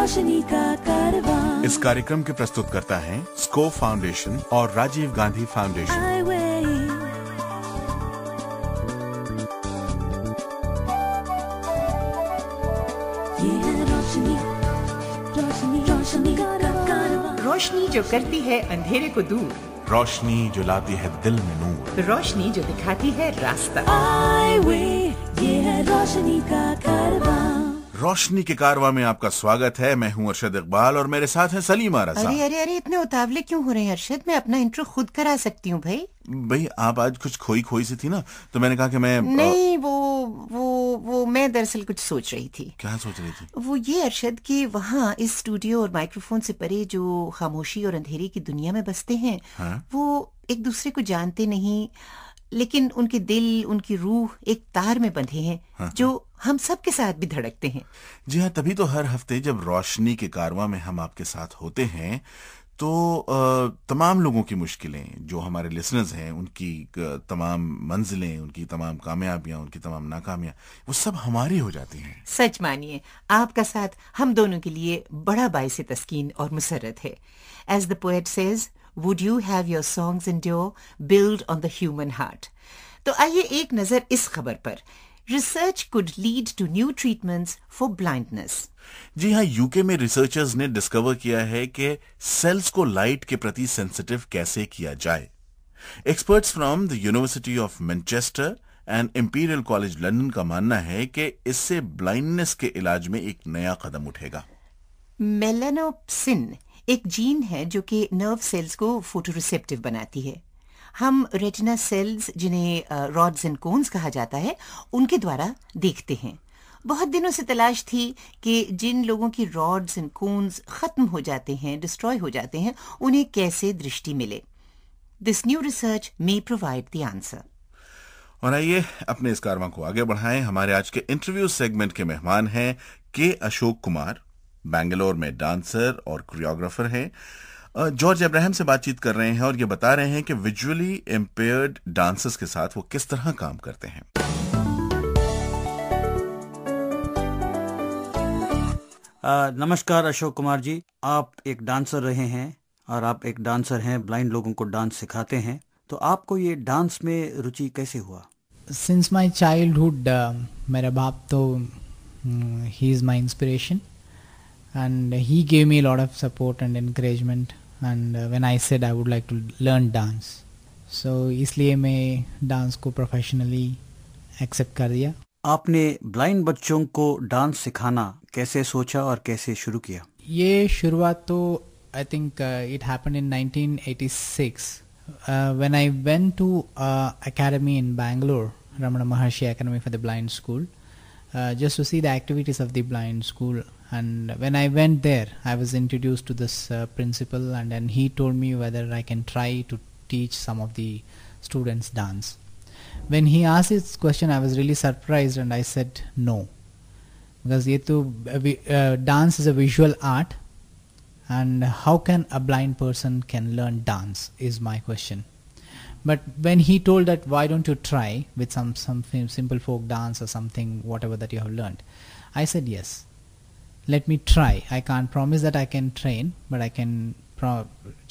रोशनी का कारवां। इस कार्यक्रम के प्रस्तुतकर्ता हैं स्कोप फाउंडेशन और राजीव गांधी फाउंडेशन। रोशनी जो करती है अंधेरे को दूर, रोशनी जो लाती है दिल में नूर, रोशनी जो दिखाती है रास्ता। ये है रोशनी का कारवां। रोशनी के कारवां में आपका स्वागत है। मैं हूं अरशद इकबाल और मेरे साथ हैं सलीमा रज़ा। अरे इतने उतावले क्यों हो रहे हैं अरशद? मैं अपना इंट्रो खुद करा सकती हूँ भाई। आप आज कुछ खोई सी थी ना, तो मैंने कहा कि मैं नहीं, वो मैं दरअसल कुछ सोच रही थी। क्या सोच रही थी? वो ये अरशद कि वहाँ इस स्टूडियो और माइक्रोफोन से परे जो खामोशी और अंधेरे की दुनिया में बसते हैं, वो एक दूसरे को जानते नहीं, लेकिन उनके दिल, उनकी रूह एक तार में बंधे हैं, जो हम सब के साथ भी धड़कते हैं। जी हाँ, तभी तो हर हफ्ते जब रोशनी के कारवां में हम आपके साथ होते हैं तो तमाम लोगों की मुश्किलें, जो हमारे लिसनर्स हैं, उनकी तमाम मंजिलें, उनकी तमाम कामयाबियां, उनकी तमाम नाकामियां, वो सब हमारी हो जाती हैं। सच मानिए, आपका साथ हम दोनों के लिए बड़ा बाइसे तस्कीन और मुसर्रत है। As the poet says, would you have your songs endure, build on the human heart. तो आइए एक नजर इस खबर पर। Research could lead to new treatments for blindness. जी हाँ, यूके में रिसर्चर्स ने डिस्कवर किया है कि सेल्स को लाइट के प्रति सेंसिटिव कैसे किया जाए। Experts from the university of Manchester and imperial college London का मानना है कि इससे ब्लाइंडनेस के इलाज में एक नया कदम उठेगा। मेलानोप्सिन एक जीन है जो कि नर्व सेल्स को फोटोरिसेप्टिव बनाती है। हम रेटिना सेल्स, जिन्हें रॉड्स एंड कोन्स कहा जाता है, उनके द्वारा देखते हैं। बहुत दिनों से तलाश थी कि जिन लोगों की रॉड्स एंड कोन्स खत्म हो जाते हैं, डिस्ट्रॉय हो जाते हैं, उन्हें कैसे दृष्टि मिले। This new research may provide the answer. और आइए अपने इस कारवां को आगे बढ़ाएं। हमारे आज के इंटरव्यू सेगमेंट के मेहमान हैं के अशोक कुमार, बेंगलोर में डांसर और कोरियोग्राफर हैं। जॉर्ज अब्राहम से बातचीत कर रहे हैं और ये बता रहे हैं कि विजुअली इम्पेयर्ड डांसर्स के साथ वो किस तरह काम करते हैं। नमस्कार अशोक कुमार जी, आप एक डांसर रहे हैं और आप एक डांसर हैं, ब्लाइंड लोगों को डांस सिखाते हैं, तो आपको ये डांस में रुचि कैसे हुआ? सिंस माई चाइल्डहुड मेरा बाप तो he is my inspiration and he gave me a lot of support and encouragement and when I said I would like to learn dance, so इसलिए मैं डांस को प्रोफेशनली एक्सेप्ट कर दिया। आपने blind बच्चों को डांस सिखाना कैसे सोचा और कैसे शुरू किया? ये शुरुआत तो I think it happened in 1986 when I went to academy in Bangalore, Ramana Maharshi Academy for the Blind School, just to see the activities of the blind school. And when I went there, I was introduced to this principal, and then he told me whether I can try to teach some of the students dance. When he asked this question, I was really surprised and I said no, because ye to dance is a visual art, and how can a blind person can learn dance is my question. But when he told that why don't you try with some simple folk dance or something, whatever that you have learned, I said yes. Let me try. I can't promise that I can train, but I can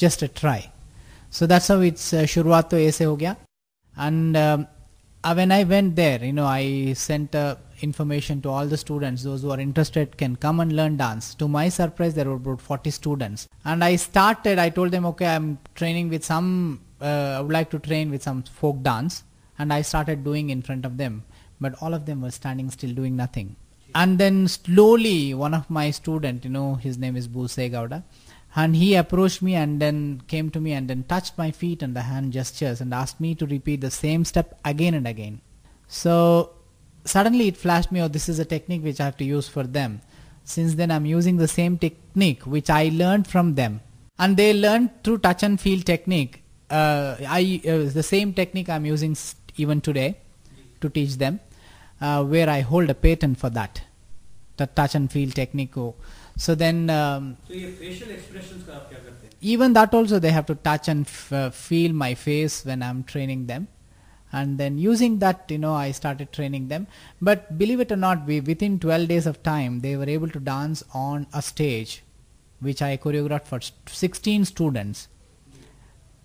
just try. So that's how it's शुरुआत तो ऐसे हो गया. And when I went there, I sent information to all the students. Those who are interested can come and learn dance. To my surprise, there were about 40 students. And I told them, okay, I'm training with I would like to train with some folk dance. And I started doing in front of them. But all of them were standing still doing nothing. And then slowly one of my student, his name is Buse Gowda, and he approached me and then came to me and then touched my feet and the hand gestures and asked me to repeat the same step again and again. So suddenly it flashed me, oh, this is a technique which I have to use for them. Since then I'm using the same technique which I learned from them, and they learned through touch and feel technique. The same technique I'm using even today to teach them, where I hold a patent for that, the touch and feel technique. So then so ये facial expressions का आप क्या करते हैं? Even that also they have to touch and feel my face when I'm training them. and then using that, I started training them. But believe it or not, within 12 days of time, they were able to dance on a stage which I choreographed for 16 students.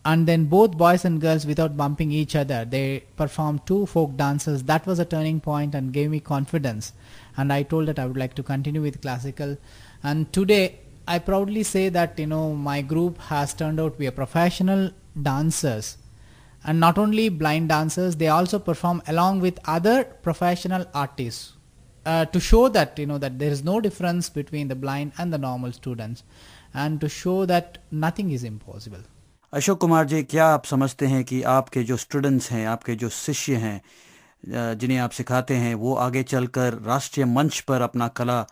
And then both boys and girls, without bumping each other, they performed 2 folk dances. That was a turning point and gave me confidence. And I told that I would like to continue with classical. And today, I proudly say that, my group has turned out to be a professional dancers. And not only blind dancers, they also perform along with other professional artists to show that, that there is no difference between the blind and the normal students, and to show that nothing is impossible. Ashok Kumar ji, क्या आप समझते हैं कि आपके जो students हैं, आपके जो शिष्य हैं जिन्हें आप सिखाते हैं, वो आगे चलकर राष्ट्रीय मंच पर अपना कला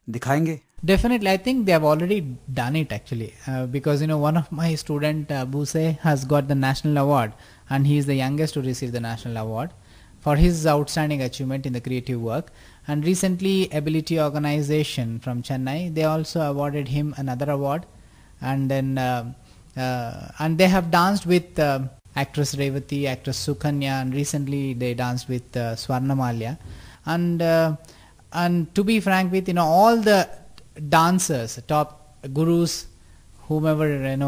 दिखाएंगे? Definitely, I think they have already done it actually, because one of my student Buse has got the national award, and he is the youngest to receive the national award for his outstanding achievement in the creative work. And recently, Ability Organization from Chennai, they also awarded him another award, and then and they have danced with actress Revati, actress Sukanya, and recently they danced with Swarna Malya. And to be frank with, all the dancers, top gurus, whomever,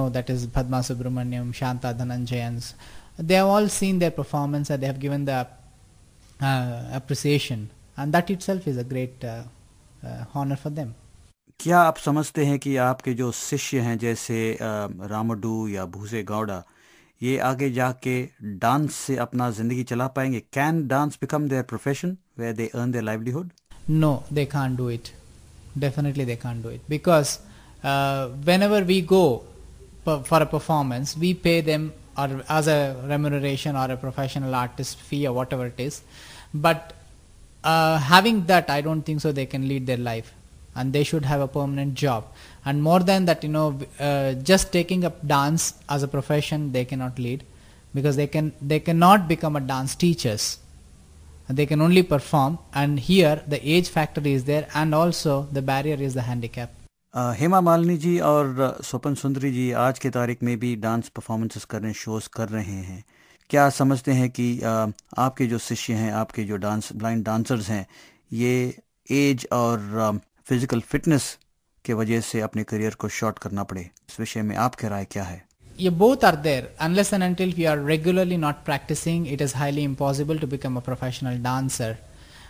that is Padma Subramaniam, Shanta Dhananjayans, they have all seen their performance and they have given the appreciation, and that itself is a great honor for them. क्या आप समझते हैं कि आपके जो शिष्य हैं जैसे रामडू या भूसे गौड़ा, ये आगे जाके डांस से अपना जिंदगी चला पाएंगे? Can dance become their profession where they earn their livelihood? No, they can't do it. Definitely they can't do it, because whenever we go for a performance, we pay them or as a remuneration or a professional artist fee or whatever it is. But having that, I don't think so they can lead their life, and they should have a permanent job. And more than that, just taking up dance as a profession, they cannot lead, because they cannot become a dance teachers. They can only perform, and here the age factor is there, and also the barrier is the handicap. Hema Malini ji और स्वपन सुंदरी जी आज के तारीख में भी dance performances कर रहे हैं, शोज कर रहे हैं. क्या समझते हैं कि आपके जो शिष्य हैं, आपके जो ब्लाइंड डांसर्स हैं, ये एज और फिजिकल फिटनेस के वजह से अपने करियर को शॉर्ट करना पड़े? इस विषय में आपकी राय क्या है? Yeah, both are there. Unless and until we are regularly not practicing, it is highly impossible to become a professional dancer.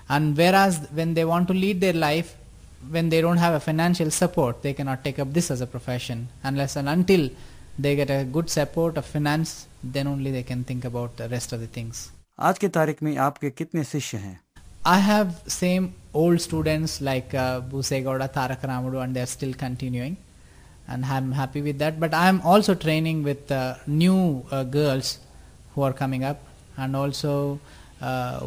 And whereas when they want to lead their life, when they don't have a financial support, they cannot take up this as a profession. Unless and until they get a good support of finance, then only they can think about the rest of the things. आज के तारीख में आपके कितने शिष्य हैं? I have same old students like Buse Gowda, Tarak Ramadu, and they are still continuing. And I'm happy with that. But I am also training with new girls who are coming up, and also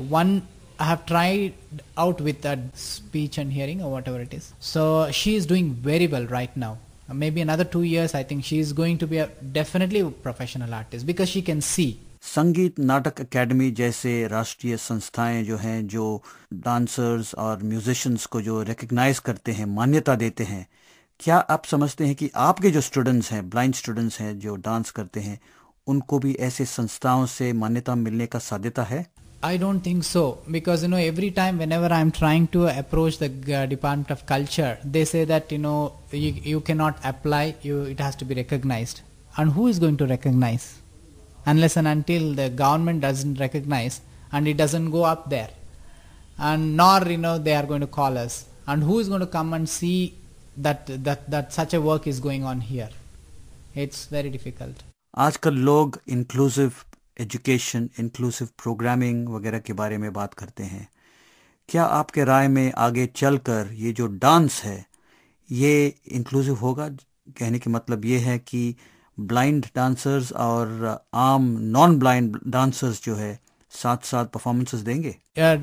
one I have tried out with speech and hearing or whatever it is. So she is doing very well right now. Maybe another 2 years, I think she is going to be definitely a professional artist, because she can see. संगीत नाटक academy जैसे राष्ट्रीय संस्थाएं जो हैं, जो dancers और musicians को जो रिकग्नाइज करते हैं, मान्यता देते हैं, क्या आप समझते हैं कि आपके जो स्टूडेंट्स हैं, ब्लाइंड स्टूडेंट्स हैं जो डांस करते हैं, उनको भी ऐसे संस्थाओं से मान्यता मिलने का साध्यता है? I don't think so, because every time whenever I'm trying to approach the Department of Culture, they say that you cannot apply, it has to be recognized. And who is going to recognize? Unless and until the government doesn't recognize and it doesn't go up there, and nor they are going to call us, and who is going to come and see that such a work is going on here? It's very difficult. आजकल लोग inclusive education, inclusive programming वगैरह के बारे में बात करते हैं. क्या आपके राय में आगे चलकर ये जो डांस है ये इंक्लूसिव होगा? कहने की मतलब ये है कि ब्लाइंड डांसर्स और आम नॉन ब्लाइंड डांसर्स जो है साथ साथ परफॉर्मेंसेस देंगे?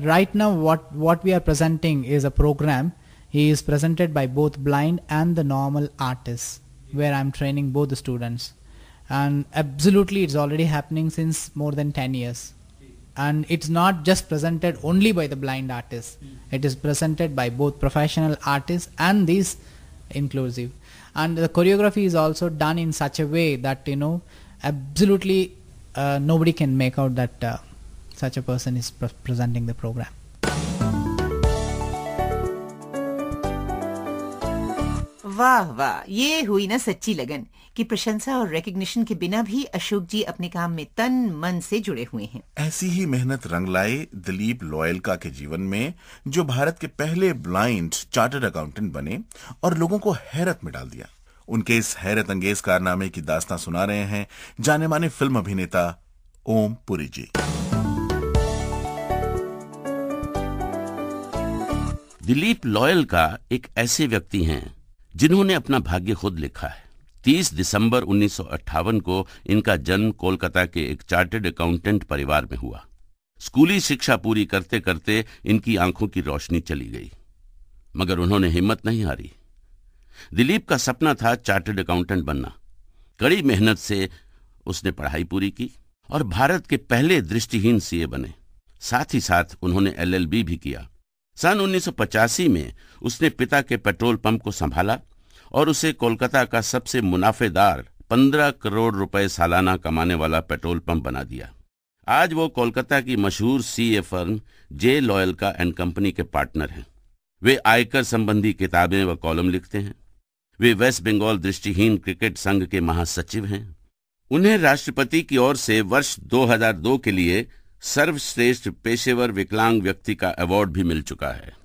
Right now what we are presenting is a program. He is presented by both blind and the normal artists, where I'm training both the students. And absolutely it's already happening since more than 10 years. And it's not just presented only by the blind artists. It is presented by both professional artists and these inclusive. And the choreography is also done in such a way that, absolutely nobody can make out that such a person is presenting the program. वाह वाह, ये हुई ना सच्ची लगन कि प्रशंसा और रिकग्निशन के बिना भी अशोक जी अपने काम में तन मन से जुड़े हुए हैं। ऐसी ही मेहनत रंग लाई दिलीप लोयलका के जीवन में, जो भारत के पहले ब्लाइंड चार्टर्ड अकाउंटेंट बने और लोगों को हैरत में डाल दिया। उनके इस हैरत अंगेज कारनामे की दास्तां सुना रहे हैं जाने माने फिल्म अभिनेता ओम पुरी जी। दिलीप लोयलका एक ऐसे व्यक्ति हैं जिन्होंने अपना भाग्य खुद लिखा है। 30 दिसंबर 1958 को इनका जन्म कोलकाता के एक चार्टर्ड अकाउंटेंट परिवार में हुआ। स्कूली शिक्षा पूरी करते करते इनकी आंखों की रोशनी चली गई, मगर उन्होंने हिम्मत नहीं हारी। दिलीप का सपना था चार्टर्ड अकाउंटेंट बनना। कड़ी मेहनत से उसने पढ़ाई पूरी की और भारत के पहले दृष्टिहीन सीए बने। साथ ही साथ उन्होंने LLB भी किया। सन 1985 में उसने पिता के पेट्रोल पंप को संभाला और उसे कोलकाता का सबसे मुनाफेदार 15 करोड़ रुपए सालाना कमाने वाला पेट्रोल पंप बना दिया। आज वो कोलकाता की मशहूर CA firm J Loyalka and company के पार्टनर हैं। वे आयकर संबंधी किताबें व कॉलम लिखते हैं। वे वेस्ट बंगाल दृष्टिहीन क्रिकेट संघ के महासचिव हैं। उन्हें राष्ट्रपति की ओर से वर्ष 2002 के लिए सर्वश्रेष्ठ पेशेवर विकलांग व्यक्ति का अवार्ड भी मिल चुका है।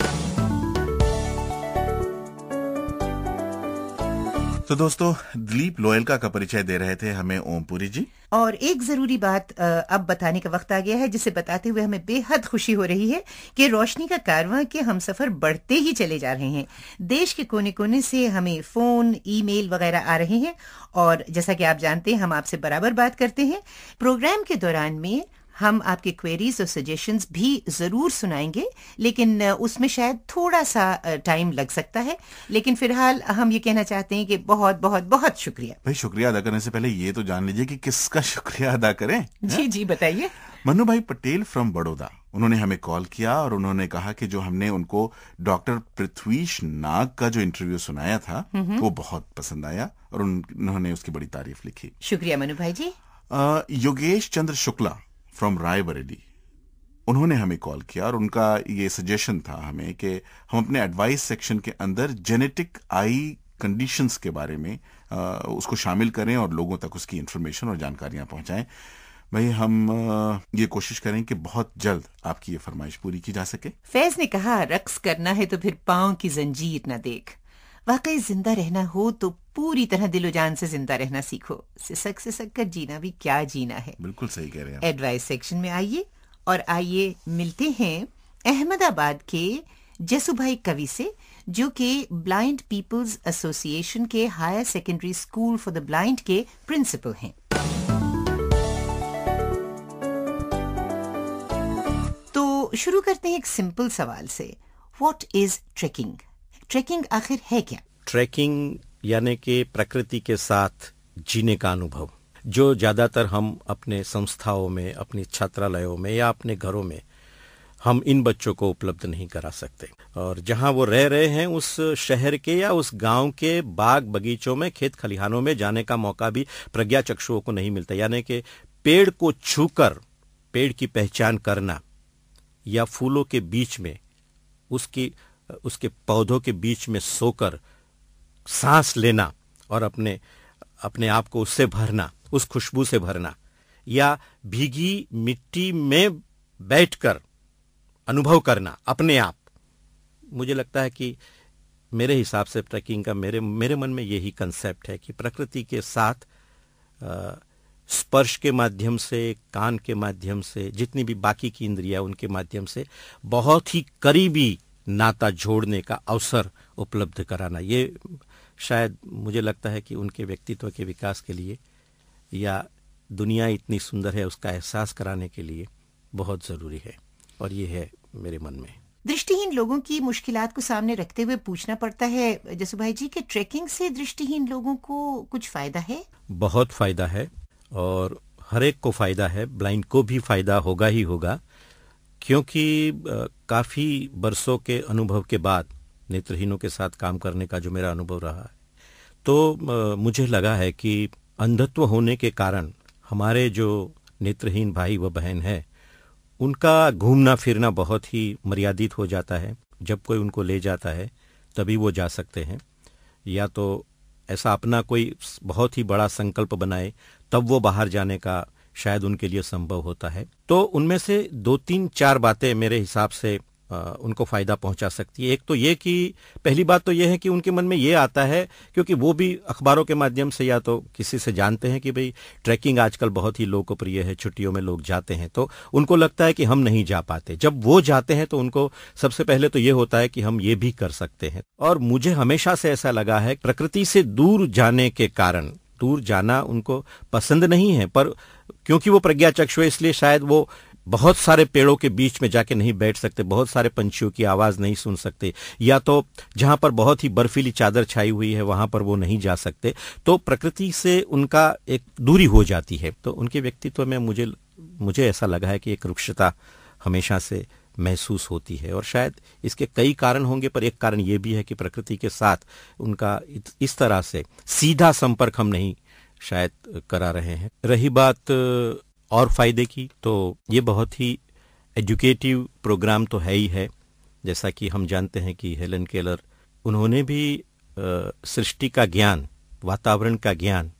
तो दोस्तों, दिलीप लोयलका का परिचय दे रहे थे हमें ओम पुरी जी। और एक जरूरी बात अब बताने का वक्त आ गया है, जिसे बताते हुए हमें बेहद खुशी हो रही है कि रोशनी का कारवां के हम सफर बढ़ते ही चले जा रहे हैं। देश के कोने कोने से हमें फोन, ईमेल वगैरह आ रहे हैं और जैसा कि आप जानते हैं हम आपसे बराबर बात करते हैं। प्रोग्राम के दौरान में हम आपके क्वेरीज और सजेशंस भी जरूर सुनाएंगे, लेकिन उसमें शायद थोड़ा सा टाइम लग सकता है। लेकिन फिलहाल हम ये कहना चाहते हैं कि बहुत बहुत बहुत शुक्रिया। भाई, शुक्रिया अदा करने से पहले ये तो जान लीजिए कि किसका शुक्रिया अदा करें। जी जी बताइए। मनु भाई पटेल फ्रॉम बड़ौदा, उन्होंने हमें कॉल किया और उन्होंने कहा कि जो हमने उनको डॉक्टर पृथ्वीश नाग का जो इंटरव्यू सुनाया था वो बहुत पसंद आया और उन्होंने उसकी बड़ी तारीफ लिखी। शुक्रिया मनु भाई जी। योगेश चंद्र शुक्ला फ्रॉम रायबरेली, उन्होंने हमें कॉल किया और उनका ये सजेशन था हमें कि हम अपने एडवाइस सेक्शन के अंदर जेनेटिक आई कंडीशंस के बारे में उसको शामिल करें और लोगों तक उसकी इंफॉर्मेशन और जानकारियां पहुंचाएं। भाई, हम ये कोशिश करें कि बहुत जल्द आपकी ये फरमाइश पूरी की जा सके। फैज ने कहा, रक्स करना है तो फिर पांव की जंजीर न देख। वाकई जिंदा रहना हो तो पूरी तरह दिलो जान से जिंदा रहना सीखो। सिसक सिसक कर जीना भी क्या जीना है। बिल्कुल सही कह रहे हैं। एडवाइस सेक्शन में आइए और आइए मिलते हैं अहमदाबाद के जसू भाई कवि से, जो कि ब्लाइंड पीपल्स एसोसिएशन के higher secondary school for the blind के प्रिंसिपल हैं। तो शुरू करते हैं एक सिंपल सवाल से। What is trekking? ट्रेकिंग आखिर है क्या? ट्रैकिंग यानी कि प्रकृति के साथ जीने का अनुभव, जो ज्यादातर हम अपने संस्थाओं में, अपनी छात्रालयों में या अपने घरों में हम इन बच्चों को उपलब्ध नहीं करा सकते। और जहां वो रह रहे हैं उस शहर के या उस गांव के बाग बगीचों में, खेत खलिहानों में जाने का मौका भी प्रज्ञा चक्षुओं को नहीं मिलता। यानी कि पेड़ को छूकर पेड़ की पहचान करना या फूलों के बीच में उसके पौधों के बीच में सोकर सांस लेना और अपने आप को उससे भरना, उस खुशबू से भरना, या भीगी मिट्टी में बैठकर अनुभव करना अपने आप। मुझे लगता है कि मेरे हिसाब से ट्रैकिंग का मेरे मन में यही कंसेप्ट है कि प्रकृति के साथ स्पर्श के माध्यम से, कान के माध्यम से, जितनी भी बाकी की इंद्रियां उनके माध्यम से बहुत ही करीबी नाता जोड़ने का अवसर उपलब्ध कराना, ये शायद मुझे लगता है कि उनके व्यक्तित्व के विकास के लिए या दुनिया इतनी सुंदर है उसका एहसास कराने के लिए बहुत जरूरी है। और ये है मेरे मन में। दृष्टिहीन लोगों की मुश्किलात को सामने रखते हुए पूछना पड़ता है जसू भाई जी कि ट्रैकिंग से दृष्टिहीन लोगों को कुछ फायदा है? बहुत फायदा है और हर एक को फायदा है। ब्लाइंड को भी फायदा होगा ही होगा, क्योंकि काफी बरसों के अनुभव के बाद नेत्रहीनों के साथ काम करने का जो मेरा अनुभव रहा है, तो मुझे लगा है कि अंधत्व होने के कारण हमारे जो नेत्रहीन भाई व बहन है उनका घूमना फिरना बहुत ही मर्यादित हो जाता है। जब कोई उनको ले जाता है तभी वो जा सकते हैं, या तो ऐसा अपना कोई बहुत ही बड़ा संकल्प बनाए तब वो बाहर जाने का शायद उनके लिए संभव होता है। तो उनमें से 2-3-4 बातें मेरे हिसाब से उनको फायदा पहुंचा सकती है। एक तो ये कि पहली बात तो ये है कि उनके मन में ये आता है, क्योंकि वो भी अखबारों के माध्यम से या तो किसी से जानते हैं कि भाई ट्रैकिंग आजकल बहुत ही लोकप्रिय है, छुट्टियों में लोग जाते हैं, तो उनको लगता है कि हम नहीं जा पाते। जब वो जाते हैं तो उनको सबसे पहले तो ये होता है कि हम ये भी कर सकते हैं। और मुझे हमेशा से ऐसा लगा है प्रकृति से दूर जाने के कारण, दूर जाना उनको पसंद नहीं है, पर क्योंकि वो प्रज्ञाचक्षु है इसलिए शायद वो बहुत सारे पेड़ों के बीच में जाके नहीं बैठ सकते, बहुत सारे पंछियों की आवाज नहीं सुन सकते, या तो जहां पर बहुत ही बर्फीली चादर छाई हुई है वहां पर वो नहीं जा सकते। तो प्रकृति से उनका एक दूरी हो जाती है। तो उनके व्यक्तित्व में मुझे ऐसा लगा है कि एक रुक्षता हमेशा से महसूस होती है। और शायद इसके कई कारण होंगे, पर एक कारण ये भी है कि प्रकृति के साथ उनका इस तरह से सीधा संपर्क हम नहीं शायद करा रहे हैं। रही बात और फायदे की, तो ये बहुत ही एजुकेटिव प्रोग्राम तो है ही है। जैसा कि हम जानते हैं कि हेलन केलर, उन्होंने भी सृष्टि का ज्ञान, वातावरण का ज्ञान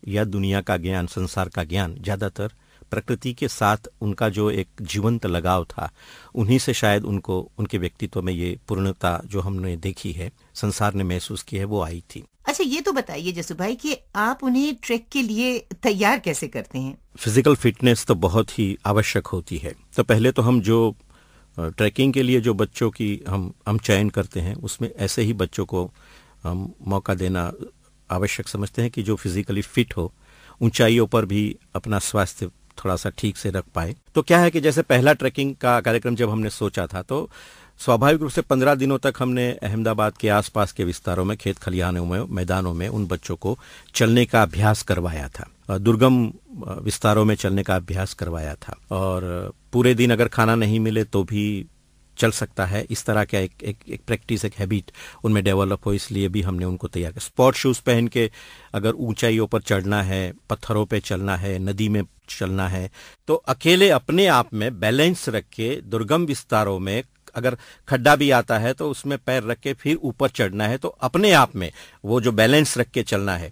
या दुनिया का ज्ञान, संसार का ज्ञान ज़्यादातर प्रकृति के साथ उनका जो एक जीवंत लगाव था, उन्हीं से शायद उनको उनके व्यक्तित्व में ये पूर्णता जो हमने देखी है, संसार ने महसूस की है, वो आई थी। अच्छा, ये तो बताइए जसू भाई कि आप उन्हें ट्रैक के लिए तैयार कैसे करते हैं? फिजिकल फिटनेस तो बहुत ही आवश्यक होती है। तो पहले तो हम जो ट्रैकिंग के लिए जो बच्चों की हम चयन करते हैं, उसमें ऐसे ही बच्चों को हम मौका देना आवश्यक समझते हैं कि जो फिजिकली फिट हो, ऊंचाइयों पर भी अपना स्वास्थ्य थोड़ा सा ठीक से रख पाए। तो क्या है कि जैसे पहला ट्रैकिंग का कार्यक्रम जब हमने सोचा था, तो स्वाभाविक रूप से 15 दिनों तक हमने अहमदाबाद के आसपास के विस्तारों में, खेत खलिहानों में, मैदानों में उन बच्चों को चलने का अभ्यास करवाया था, दुर्गम विस्तारों में चलने का अभ्यास करवाया था। और पूरे दिन अगर खाना नहीं मिले तो भी चल सकता है, इस तरह का एक प्रैक्टिस, एक हैबिट उनमें डेवलप हो, इसलिए भी हमने उनको तैयार किया। स्पोर्ट शूज पहन के अगर ऊंचाइयों पर चढ़ना है, पत्थरों पे चलना है, नदी में चलना है, तो अकेले अपने आप में बैलेंस रख के दुर्गम विस्तारों में अगर खड्डा भी आता है तो उसमें पैर रख के फिर ऊपर चढ़ना है, तो अपने आप में वो जो बैलेंस रख के चलना है,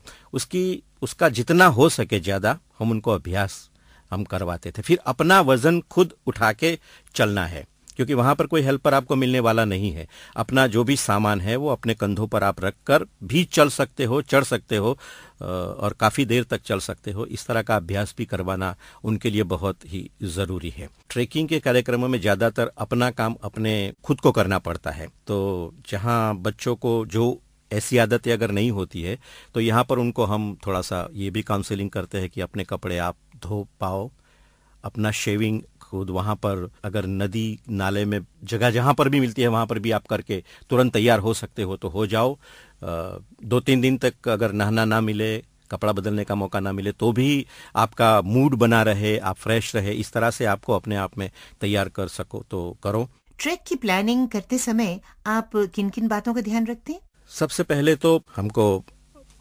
उसका जितना हो सके ज्यादा हम उनको अभ्यास हम करवाते थे। फिर अपना वजन खुद उठा के चलना है, क्योंकि वहां पर कोई हेल्पर आपको मिलने वाला नहीं है। अपना जो भी सामान है वो अपने कंधों पर आप रखकर भी चल सकते हो, चढ़ सकते हो और काफी देर तक चल सकते हो। इस तरह का अभ्यास भी करवाना उनके लिए बहुत ही जरूरी है। ट्रैकिंग के कार्यक्रमों में ज्यादातर अपना काम अपने खुद को करना पड़ता है। तो जहां बच्चों को जो ऐसी आदतें अगर नहीं होती है, तो यहाँ पर उनको हम थोड़ा सा ये भी काउंसलिंग करते हैं कि अपने कपड़े आप धो पाओ, अपना शेविंग खुद, वहां पर अगर नदी नाले में जगह जहां पर भी मिलती है वहां पर भी आप करके तुरंत तैयार हो सकते हो तो हो जाओ। 2-3 दिन तक अगर नहाना ना मिले, कपड़ा बदलने का मौका ना मिले, तो भी आपका मूड बना रहे, आप फ्रेश रहे, इस तरह से आपको अपने आप में तैयार कर सको तो करो। ट्रैक की प्लानिंग करते समय आप किन किन बातों का ध्यान रखते हैं? सबसे पहले तो हमको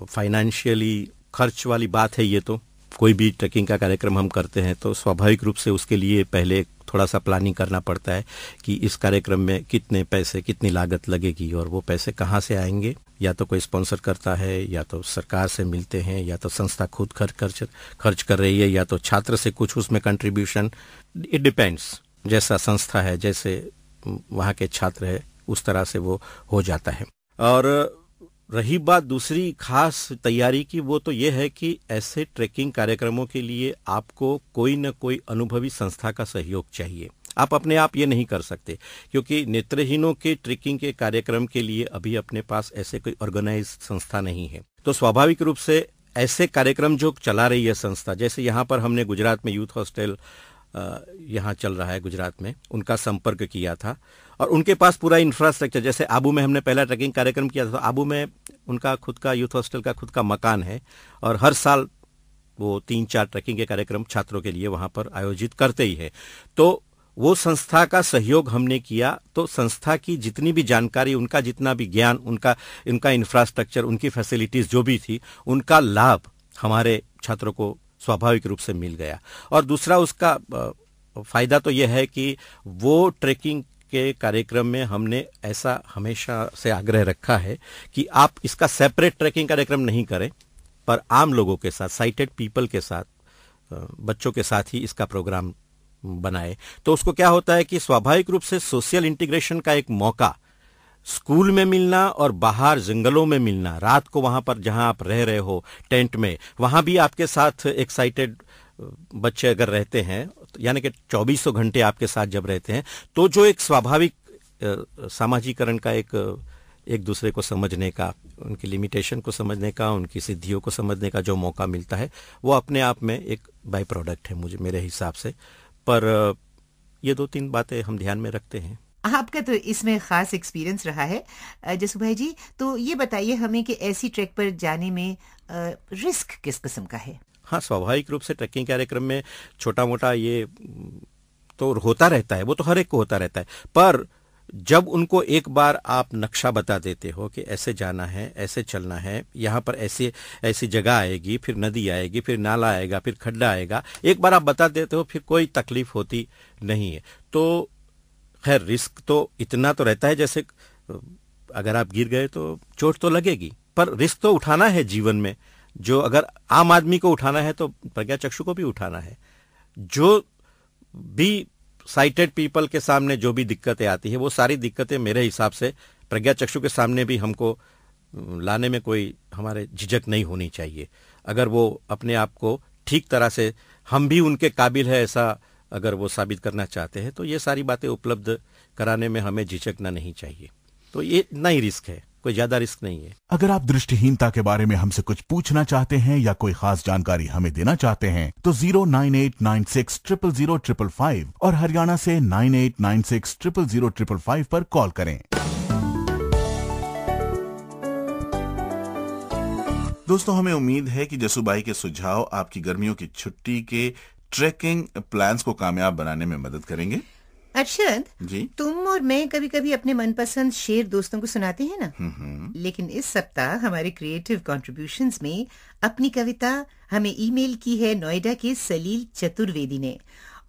फाइनेंशियली खर्च वाली बात है। ये तो कोई भी ट्रैकिंग का कार्यक्रम हम करते हैं तो स्वाभाविक रूप से उसके लिए पहले थोड़ा सा प्लानिंग करना पड़ता है कि इस कार्यक्रम में कितने पैसे, कितनी लागत लगेगी और वो पैसे कहाँ से आएंगे। या तो कोई स्पॉन्सर करता है, या तो सरकार से मिलते हैं, या तो संस्था खुद खर्च कर रही है, या तो छात्र से कुछ उसमें कंट्रीब्यूशन। इट डिपेंड्स, जैसा संस्था है, जैसे वहाँ के छात्र है, उस तरह से वो हो जाता है। और रही बात दूसरी खास तैयारी की, वो तो ये है कि ऐसे ट्रैकिंग कार्यक्रमों के लिए आपको कोई न कोई अनुभवी संस्था का सहयोग चाहिए। आप अपने आप ये नहीं कर सकते, क्योंकि नेत्रहीनों के ट्रैकिंग के कार्यक्रम के लिए अभी अपने पास ऐसे कोई ऑर्गेनाइज संस्था नहीं है। तो स्वाभाविक रूप से ऐसे कार्यक्रम जो चला रही है संस्था, जैसे यहाँ पर हमने गुजरात में यूथ हॉस्टल यहाँ चल रहा है गुजरात में, उनका संपर्क किया था और उनके पास पूरा इंफ्रास्ट्रक्चर, जैसे आबू में हमने पहला ट्रैकिंग कार्यक्रम किया था, तो आबू में उनका खुद का यूथ हॉस्टल का खुद का मकान है और हर साल वो 3-4 ट्रैकिंग के कार्यक्रम छात्रों के लिए वहां पर आयोजित करते ही है। तो वो संस्था का सहयोग हमने किया, तो संस्था की जितनी भी जानकारी, उनका जितना भी ज्ञान, उनका इंफ्रास्ट्रक्चर, उनकी फैसिलिटीज जो भी थी, उनका लाभ हमारे छात्रों को स्वाभाविक रूप से मिल गया। और दूसरा उसका फायदा तो यह है कि वो ट्रैकिंग के कार्यक्रम में हमने ऐसा हमेशा से आग्रह रखा है कि आप इसका सेपरेट ट्रैकिंग कार्यक्रम नहीं करें, पर आम लोगों के साथ, साइटेड पीपल के साथ, बच्चों के साथ ही इसका प्रोग्राम बनाए। तो उसको क्या होता है कि स्वाभाविक रूप से सोशल इंटीग्रेशन का एक मौका, स्कूल में मिलना और बाहर जंगलों में मिलना, रात को वहां पर जहां आप रह रहे हो टेंट में, वहां भी आपके साथ एक्साइटेड बच्चे अगर रहते हैं, यानी कि 2400 घंटे आपके साथ जब रहते हैं, तो जो एक स्वाभाविक सामाजिकरण का एक दूसरे को समझने का, उनकी लिमिटेशन को समझने का, उनकी सिद्धियों को समझने का जो मौका मिलता है, वो अपने आप में एक बाई प्रोडक्ट है मेरे हिसाब से। पर ये 2-3 बातें हम ध्यान में रखते हैं। आपका तो इसमें खास एक्सपीरियंस रहा है जसू भाई जी, तो ये बताइए हमें कि ऐसी ट्रैक पर जाने में रिस्क किस किस्म का है? हाँ, स्वाभाविक रूप से ट्रैकिंग कार्यक्रम में छोटा मोटा ये तो होता रहता है, वो तो हर एक को होता रहता है, पर जब उनको एक बार आप नक्शा बता देते हो कि ऐसे जाना है, ऐसे चलना है, यहाँ पर ऐसी जगह आएगी, फिर नदी आएगी, फिर नाला आएगा, फिर खड्डा आएगा, एक बार आप बता देते हो, फिर कोई तकलीफ होती नहीं है। तो खैर रिस्क तो इतना तो रहता है, जैसे अगर आप गिर गए तो चोट तो लगेगी, पर रिस्क तो उठाना है जीवन में, जो अगर आम आदमी को उठाना है तो प्रज्ञाचक्षु को भी उठाना है। जो भी साइटेड पीपल के सामने जो भी दिक्कतें आती है, वो सारी दिक्कतें मेरे हिसाब से प्रज्ञाचक्षु के सामने भी हमको लाने में कोई हमारे झिझक नहीं होनी चाहिए। अगर वो अपने आप को ठीक तरह से, हम भी उनके काबिल है ऐसा अगर वो साबित करना चाहते हैं, तो ये सारी बातें उपलब्ध कराने में हमें झिझकना नहीं चाहिए। तो ये इतना ही रिस्क है, कोई ज्यादा रिस्क नहीं है। अगर आप दृष्टिहीनता के बारे में हमसे कुछ पूछना चाहते हैं या कोई खास जानकारी हमें देना चाहते हैं तो 09896000555 और हरियाणा से 9896000555 पर कॉल करें। दोस्तों, हमें उम्मीद है कि जसूबाई के सुझाव आपकी गर्मियों की छुट्टी के ट्रैकिंग प्लान्स को कामयाब बनाने में मदद करेंगे। अरशद जी, तुम और मैं कभी कभी अपने मनपसंद शेर दोस्तों को सुनाते हैं ना, लेकिन इस सप्ताह हमारे क्रिएटिव कंट्रीब्यूशंस में अपनी कविता हमें ईमेल की है नोएडा के सलील चतुर्वेदी ने,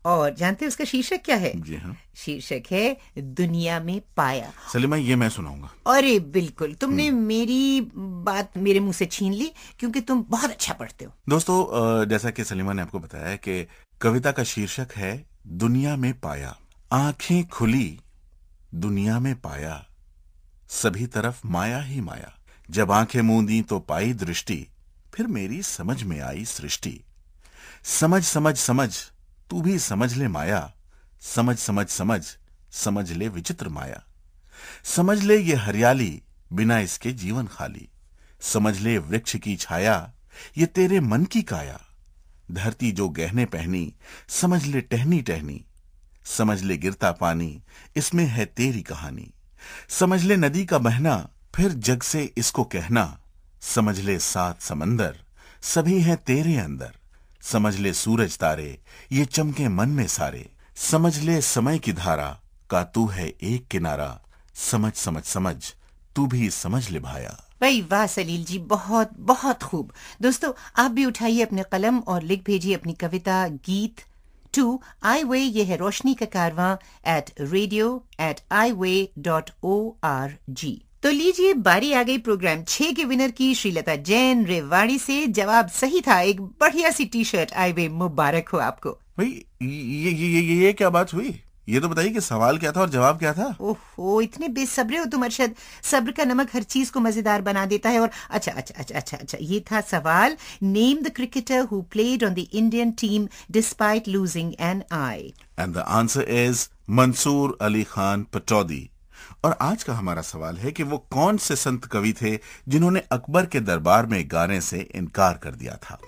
और जानते हैं उसका शीर्षक क्या है? जी हाँ, शीर्षक है दुनिया में पाया। सलीमा, ये मैं सुनाऊंगा। अरे बिल्कुल, तुमने मेरी बात मेरे मुंह से छीन ली, क्योंकि तुम बहुत अच्छा पढ़ते हो। दोस्तों, जैसा कि सलीमा ने आपको बताया कि कविता का शीर्षक है दुनिया में पाया। आंखें खुली, दुनिया में पाया, सभी तरफ माया ही माया। जब आंखें मूंदी तो पाई दृष्टि, फिर मेरी समझ में आई सृष्टि। समझ समझ समझ, तू भी समझ ले माया। समझ समझ समझ, समझ ले विचित्र माया। समझ ले ये हरियाली, बिना इसके जीवन खाली। समझ ले वृक्ष की छाया, ये तेरे मन की काया। धरती जो गहने पहनी, समझ ले टहनी टहनी। समझ ले गिरता पानी, इसमें है तेरी कहानी। समझ ले नदी का बहना, फिर जग से इसको कहना। समझ ले 7 समंदर, सभी हैं तेरे अंदर। समझ ले सूरज तारे, ये चमके मन में सारे। समझ ले समय की धारा, का तू है एक किनारा। समझ समझ समझ, तू भी समझ ले भाया। भाई वाह सलील जी, बहुत बहुत खूब। दोस्तों, आप भी उठाइए अपने कलम और लिख भेजिए अपनी कविता, गीत टू आई वे, ये है रोशनी का कारवां @radio@iway.org। तो लीजिए, बारी आ गई प्रोग्राम 6 के विनर की, श्रीलता जैन रेवाड़ी से। जवाब सही था, एक बढ़िया सी टी शर्ट आई वे, मुबारक हो आपको। भाई ये क्या बात हुई? ये तो बताइए कि सवाल क्या था और जवाब क्या था? ओहो, इतने बेसब्रे हो तुम अरशद। सब्र का नमक हर चीज को मजेदार बना देता है। और अच्छा, ये था सवाल, name the cricketer who played on the Indian team despite losing an eye. And the answer is Mansoor Ali Khan Pataudi. और आज का हमारा सवाल है कि वो कौन से संत कवि थे जिन्होंने अकबर के दरबार में गाने से इनकार कर दिया था।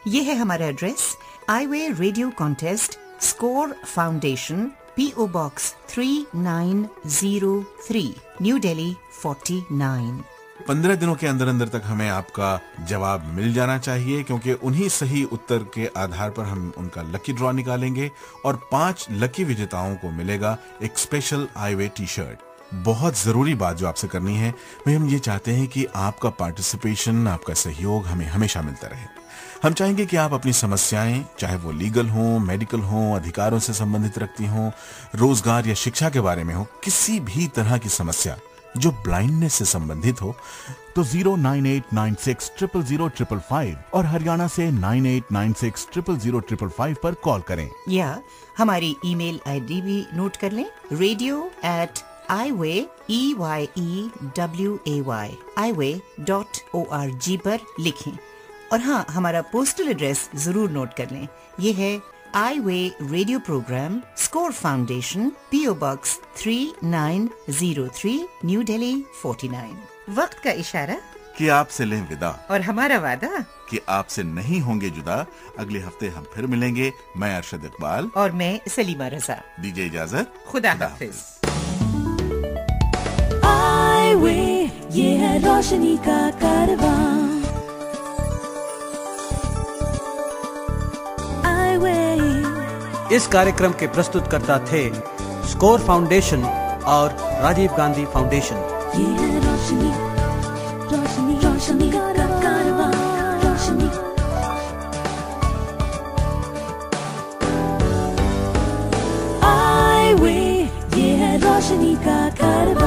ये है हमारा address, Eyeway radio contest, Score foundation, PO Box 3903, new Delhi 49। 15 दिनों के अंदर अंदर तक हमें आपका जवाब मिल जाना चाहिए, क्योंकि उन्हीं सही उत्तर के आधार पर हम उनका लकी ड्रॉ निकालेंगे और 5 लकी विजेताओं को मिलेगा एक special I way T shirt. बहुत जरूरी बात जो आपसे करनी है, भाई हम ये चाहते हैं कि आपका पार्टिसिपेशन, आपका सहयोग हमें हमेशा मिलता रहे। हम चाहेंगे कि आप अपनी समस्याएं, चाहे वो लीगल हो, मेडिकल हो, अधिकारों से संबंधित रखती हो, रोजगार या शिक्षा के बारे में हो, किसी भी तरह की समस्या जो ब्लाइंडनेस से संबंधित हो, तो 09896000555 और हरियाणा से 9896000555 पर कॉल करें। या हमारी ईमेल आईडी भी नोट कर लें, radio@iway.org पर लिखें। और हाँ, हमारा पोस्टल एड्रेस जरूर नोट कर लें, ये है iWay radio programme, score foundation, PO box 3903, new Delhi 49। वक्त का इशारा कि आपसे लें विदा, और हमारा वादा कि आपसे नहीं होंगे जुदा। अगले हफ्ते हम फिर मिलेंगे। मैं अरशद इकबाल और मैं सलीमा रजा। दीजिए इजाजत, खुदा हाफिज। iWay, ये है रोशनी का कारवां। इस कार्यक्रम के प्रस्तुतकर्ता थे स्कोर फाउंडेशन और राजीव गांधी फाउंडेशन। ये है रोशनी, रोशनी, रोशनी का कारवां, रोशनी। iWay, ये है रोशनी का कारवां।